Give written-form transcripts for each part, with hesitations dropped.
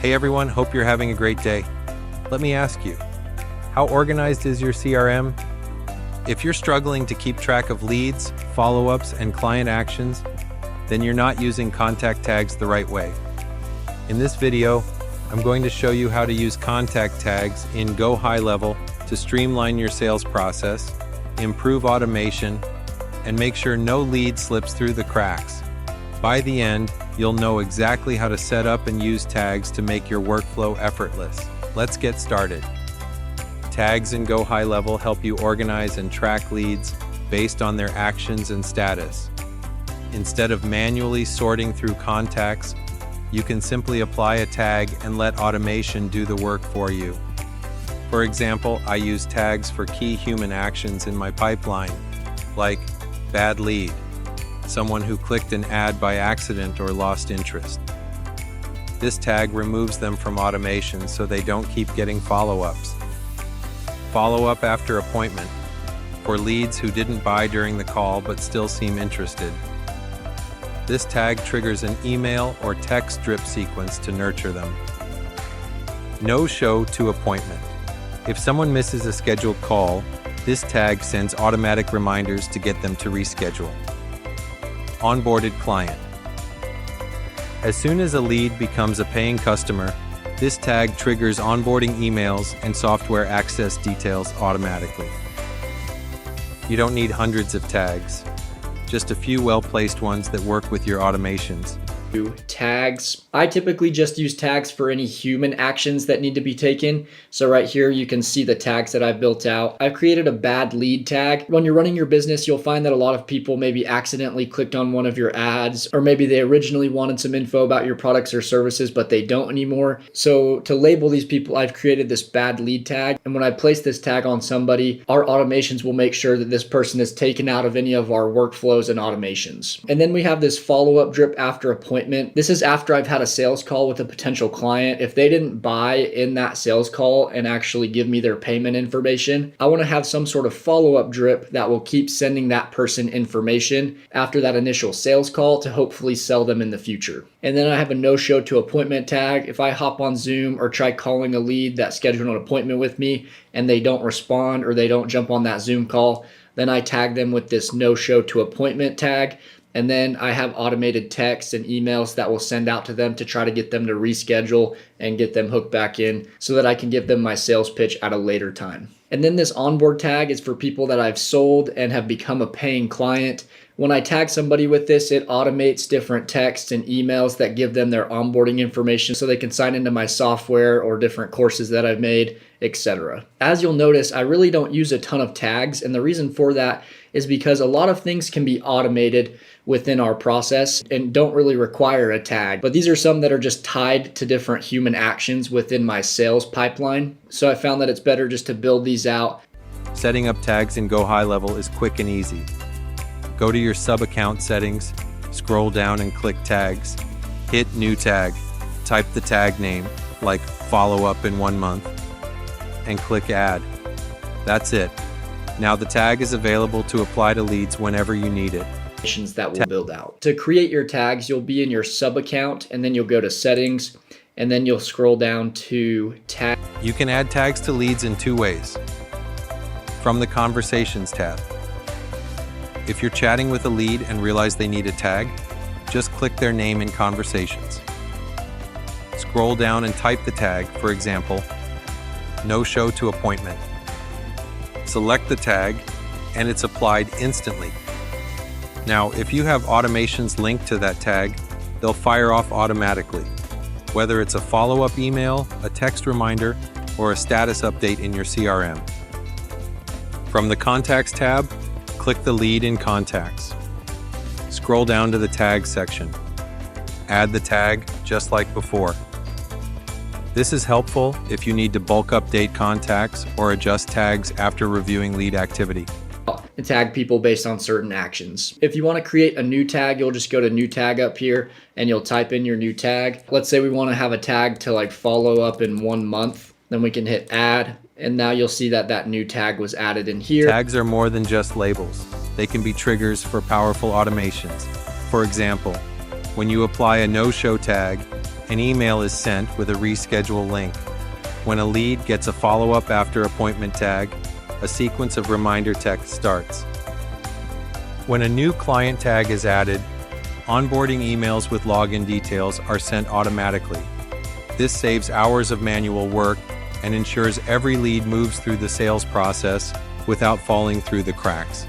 Hey everyone, hope you're having a great day. Let me ask you, how organized is your CRM? If you're struggling to keep track of leads, follow-ups, and client actions, then you're not using contact tags the right way. In this video, I'm going to show you how to use contact tags in Gohighlevel to streamline your sales process, improve automation, and make sure no lead slips through the cracks. By the end, you'll know exactly how to set up and use tags to make your workflow effortless. Let's get started. Tags in Gohighlevel help you organize and track leads based on their actions and status. Instead of manually sorting through contacts, you can simply apply a tag and let automation do the work for you. For example, I use tags for key human actions in my pipeline, like bad lead, someone who clicked an ad by accident or lost interest. This tag removes them from automation so they don't keep getting follow-ups. Follow-up after appointment, for leads who didn't buy during the call but still seem interested. This tag triggers an email or text drip sequence to nurture them. No-show to appointment. If someone misses a scheduled call, this tag sends automatic reminders to get them to reschedule. Onboarded client. As soon as a lead becomes a paying customer, this tag triggers onboarding emails and software access details automatically. You don't need hundreds of tags, just a few well-placed ones that work with your automations. Tags. I typically just use tags for any human actions that need to be taken. So right here, you can see the tags that I've built out. I've created a bad lead tag. When you're running your business, you'll find that a lot of people maybe accidentally clicked on one of your ads, or maybe they originally wanted some info about your products or services, but they don't anymore. So to label these people, I've created this bad lead tag. And when I place this tag on somebody, our automations will make sure that this person is taken out of any of our workflows and automations. And then we have this follow-up drip after appointment. This is after I've had a sales call with a potential client. If they didn't buy in that sales call and actually give me their payment information, I want to have some sort of follow-up drip that will keep sending that person information after that initial sales call to hopefully sell them in the future. And then I have a no-show to appointment tag. If I hop on Zoom or try calling a lead that scheduled an appointment with me and they don't respond or they don't jump on that Zoom call, then I tag them with this no-show to appointment tag. And then I have automated texts and emails that will send out to them to try to get them to reschedule and get them hooked back in so that I can give them my sales pitch at a later time. And then this onboard tag is for people that I've sold and have become a paying client. When I tag somebody with this, it automates different texts and emails that give them their onboarding information so they can sign into my software or different courses that I've made, etc. As you'll notice, I really don't use a ton of tags, and the reason for that is because a lot of things can be automated within our process and don't really require a tag. But these are some that are just tied to different human actions within my sales pipeline. So I found that it's better just to build these out. Setting up tags in Gohighlevel is quick and easy. Go to your sub-account settings, scroll down and click tags, hit new tag, type the tag name, like follow up in 1 month, and click add. That's it. Now the tag is available to apply to leads whenever you need it. That will build out. To create your tags, you'll be in your sub account and then you'll go to settings and then you'll scroll down to tag. You can add tags to leads in 2 ways. From the conversations tab. If you're chatting with a lead and realize they need a tag, just click their name in conversations. Scroll down and type the tag, for example, no show to appointment. Select the tag and it's applied instantly. Now, if you have automations linked to that tag, they'll fire off automatically, whether it's a follow-up email, a text reminder, or a status update in your CRM. From the Contacts tab, click the lead in Contacts. Scroll down to the Tags section. Add the tag just like before. This is helpful if you need to bulk update contacts or adjust tags after reviewing lead activity. And tag people based on certain actions. If you want to create a new tag, you'll just go to new tag up here and you'll type in your new tag. Let's say we want to have a tag to like follow up in 1 month. Then we can hit add and now you'll see that that new tag was added in here. Tags are more than just labels. They can be triggers for powerful automations. For example, when you apply a no-show tag an email is sent with a reschedule link. When a lead gets a follow-up after appointment tag, a sequence of reminder text starts. When a new client tag is added, onboarding emails with login details are sent automatically. This saves hours of manual work and ensures every lead moves through the sales process without falling through the cracks.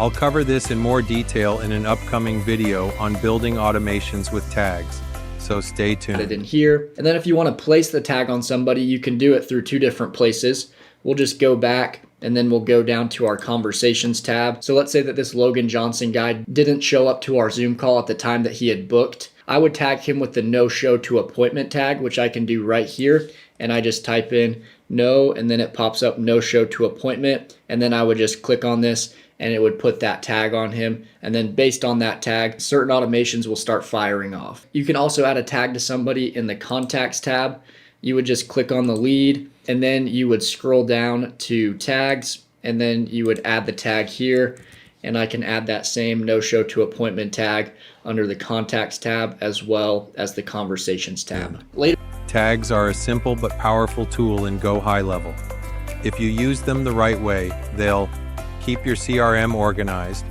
I'll cover this in more detail in an upcoming video on building automations with tags, so stay tuned. Add it in here. And then if you want to place the tag on somebody, you can do it through two different places. We'll just go back and then we'll go down to our conversations tab. So let's say that this Logan Johnson guy didn't show up to our Zoom call at the time that he had booked. I would tag him with the no show to appointment tag, which I can do right here. And I just type in no, and then it pops up no show to appointment. And then I would just click on this and it would put that tag on him. And then based on that tag, certain automations will start firing off. You can also add a tag to somebody in the contacts tab. You would just click on the lead and then you would scroll down to tags and then you would add the tag here. And I can add that same no show to appointment tag under the contacts tab as well as the conversations tab. Later. Tags are a simple but powerful tool in Gohighlevel. If you use them the right way, they'll keep your CRM organized,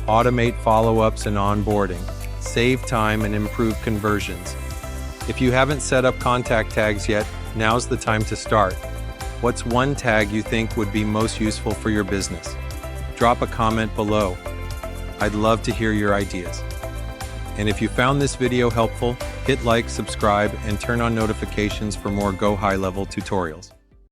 automate follow-ups and onboarding, save time and improve conversions. If you haven't set up contact tags yet, now's the time to start. What's one tag you think would be most useful for your business? Drop a comment below. I'd love to hear your ideas. And if you found this video helpful, hit like, subscribe, and turn on notifications for more Gohighlevel tutorials.